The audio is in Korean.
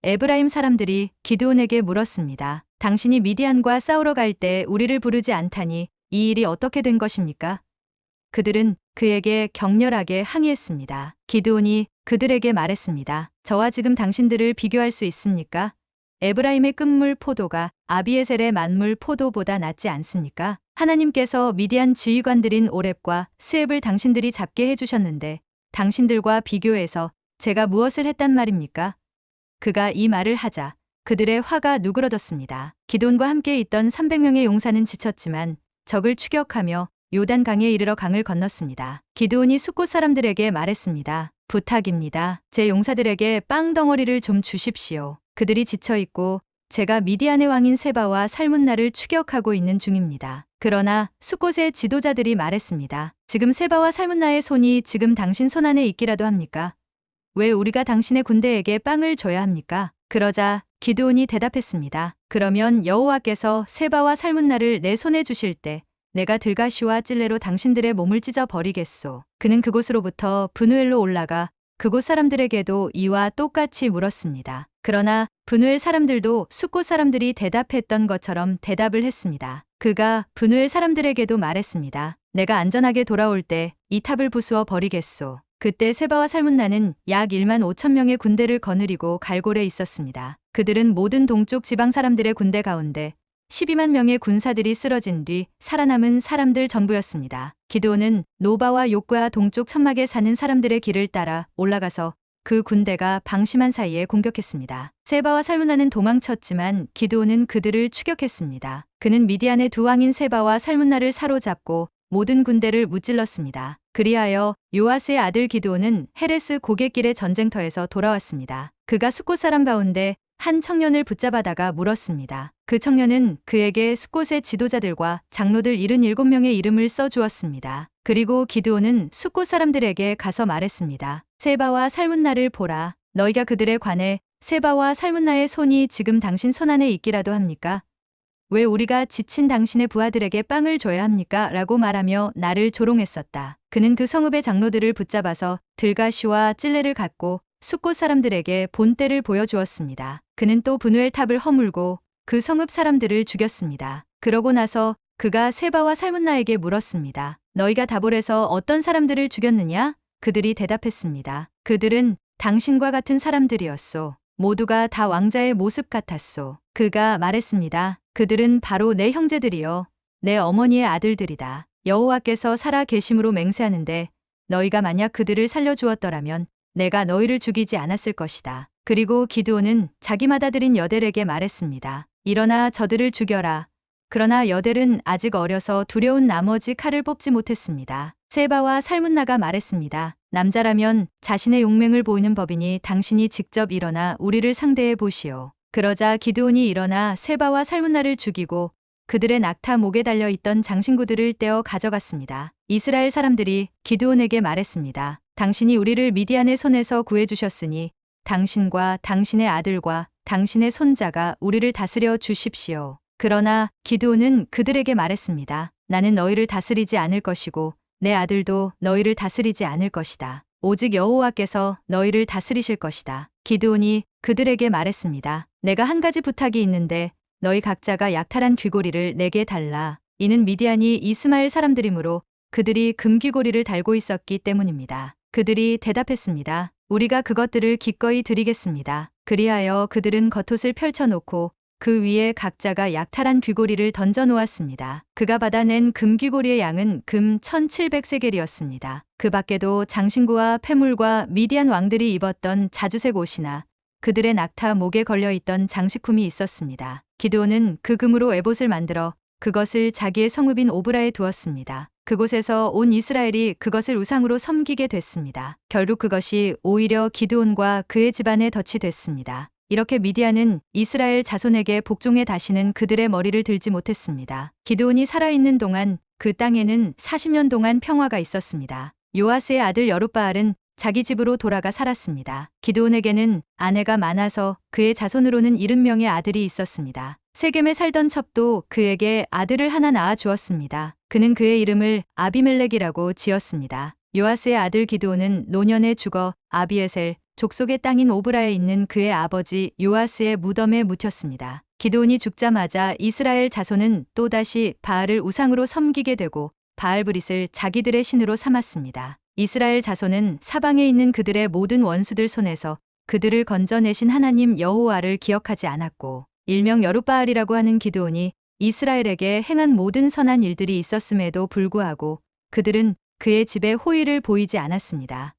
에브라임 사람들이 기드온에게 물었습니다. 당신이 미디안과 싸우러 갈 때 우리를 부르지 않다니 이 일이 어떻게 된 것입니까? 그들은 그에게 격렬하게 항의했습니다. 기드온이 그들에게 말했습니다. 저와 지금 당신들을 비교할 수 있습니까? 에브라임의 끝물 포도가 아비에셀의 만물 포도보다 낫지 않습니까? 하나님께서 미디안 지휘관들인 오렙과 스앱을 당신들이 잡게 해주셨는데 당신들과 비교해서 제가 무엇을 했단 말입니까? 그가 이 말을 하자 그들의 화가 누그러졌습니다. 기드온과 함께 있던 300명의 용사는 지쳤지만 적을 추격하며 요단강에 이르러 강을 건넜습니다. 기드온이 숫곳 사람들에게 말했습니다. 부탁입니다. 제 용사들에게 빵 덩어리를 좀 주십시오. 그들이 지쳐있고 제가 미디안의 왕인 세바와 살문나를 추격하고 있는 중입니다. 그러나 숫곳의 지도자들이 말했습니다. 지금 세바와 살문나의 손이 지금 당신 손 안에 있기라도 합니까? 왜 우리가 당신의 군대에게 빵을 줘야 합니까? 그러자 기드온이 대답했습니다. 그러면 여호와께서 세바와 살문나를 내 손에 주실 때 내가 들가시와 찔레로 당신들의 몸을 찢어 버리겠소. 그는 그곳으로부터 브누엘로 올라가 그곳 사람들에게도 이와 똑같이 물었습니다. 그러나 브누엘 사람들도 숫곳 사람들이 대답했던 것처럼 대답을 했습니다. 그가 브누엘 사람들에게도 말했습니다. 내가 안전하게 돌아올 때 이 탑을 부수어 버리겠소. 그때 세바와 살문나는 약 1만 5천 명의 군대를 거느리고 갈골에 있었습니다. 그들은 모든 동쪽 지방 사람들의 군대 가운데 12만 명의 군사들이 쓰러진 뒤 살아남은 사람들 전부였습니다. 기드온은 노바와 욕과 동쪽 천막에 사는 사람들의 길을 따라 올라가서 그 군대가 방심한 사이에 공격했습니다. 세바와 살문나는 도망쳤지만 기드온은 그들을 추격했습니다. 그는 미디안의 두 왕인 세바와 살문나를 사로잡고 모든 군대를 무찔렀습니다. 그리하여 요아스의 아들 기드온은 헤레스 고갯길의 전쟁터에서 돌아왔습니다. 그가 숫곳 사람 가운데 한 청년을 붙잡아다가 물었습니다. 그 청년은 그에게 숫곳의 지도자들과 장로들 77명의 이름을 써주었습니다. 그리고 기드온은 숫곳 사람들에게 가서 말했습니다. 세바와 살문나를 보라. 너희가 그들에 관해 세바와 살문나의 손이 지금 당신 손 안에 있기라도 합니까? 왜 우리가 지친 당신의 부하들에게 빵을 줘야 합니까? 라고 말하며 나를 조롱했었다. 그는 그 성읍의 장로들을 붙잡아서 들가시와 찔레를 갖고 숫곳 사람들에게 본때를 보여주었습니다. 그는 또 브누엘 탑을 허물고 그 성읍 사람들을 죽였습니다. 그러고 나서 그가 세바와 살문나에게 물었습니다. 너희가 다볼에서 어떤 사람들을 죽였느냐? 그들이 대답했습니다. 그들은 당신과 같은 사람들이었소. 모두가 다 왕자의 모습 같았소. 그가 말했습니다. 그들은 바로 내 형제들이요. 내 어머니의 아들들이다. 여호와께서 살아 계심으로 맹세하는데 너희가 만약 그들을 살려주었더라면 내가 너희를 죽이지 않았을 것이다. 그리고 기드온은 자기 맏아들인 여델에게 말했습니다. 일어나 저들을 죽여라. 그러나 여델은 아직 어려서 두려운 나머지 칼을 뽑지 못했습니다. 세바와 살문나가 말했습니다. 남자라면 자신의 용맹을 보이는 법이니 당신이 직접 일어나 우리를 상대해 보시오. 그러자 기드온이 일어나 세바와 살문나를 죽이고 그들의 낙타 목에 달려있던 장신구들을 떼어 가져갔습니다. 이스라엘 사람들이 기드온에게 말했습니다. 당신이 우리를 미디안의 손에서 구해주셨으니 당신과 당신의 아들과 당신의 손자가 우리를 다스려 주십시오. 그러나 기드온은 그들에게 말했습니다. 나는 너희를 다스리지 않을 것이고 내 아들도 너희를 다스리지 않을 것이다. 오직 여호와께서 너희를 다스리실 것이다. 기드온이 그들에게 말했습니다. 내가 한 가지 부탁이 있는데 너희 각자가 약탈한 귀고리를 내게 달라. 이는 미디안이 이스마엘 사람들이므로 그들이 금귀고리를 달고 있었기 때문입니다. 그들이 대답했습니다. 우리가 그것들을 기꺼이 드리겠습니다. 그리하여 그들은 겉옷을 펼쳐놓고 그 위에 각자가 약탈한 귀고리를 던져 놓았습니다. 그가 받아낸 금귀고리의 양은 금 1700세겔이었습니다. 그 밖에도 장신구와 패물과 미디안 왕들이 입었던 자주색 옷이나 그들의 낙타 목에 걸려있던 장식품이 있었습니다. 기드온은 그 금으로 에봇을 만들어 그것을 자기의 성읍인 오브라에 두었습니다. 그곳에서 온 이스라엘이 그것을 우상으로 섬기게 됐습니다. 결국 그것이 오히려 기드온과 그의 집안에 덫이 됐습니다. 이렇게 미디안은 이스라엘 자손에게 복종해 다시는 그들의 머리를 들지 못했습니다. 기드온이 살아있는 동안 그 땅에는 40년 동안 평화가 있었습니다. 요아스의 아들 여룻바알은 자기 집으로 돌아가 살았습니다. 기드온에게는 아내가 많아서 그의 자손으로는 70명의 아들이 있었습니다. 세겜에 살던 첩도 그에게 아들을 하나 낳아 주었습니다. 그는 그의 이름을 아비멜렉이라고 지었습니다. 요아스의 아들 기드온은 노년에 죽어 아비에셀, 족속의 땅인 오브라에 있는 그의 아버지 요아스의 무덤에 묻혔습니다. 기드온이 죽자마자 이스라엘 자손은 또다시 바알을 우상으로 섬기게 되고 바알브릿을 자기들의 신으로 삼았습니다. 이스라엘 자손은 사방에 있는 그들의 모든 원수들 손에서 그들을 건져내신 하나님 여호와를 기억하지 않았고, 일명 여룻바알이라고 하는 기드온이 이스라엘에게 행한 모든 선한 일들이 있었음에도 불구하고 그들은 그의 집에 호의를 보이지 않았습니다.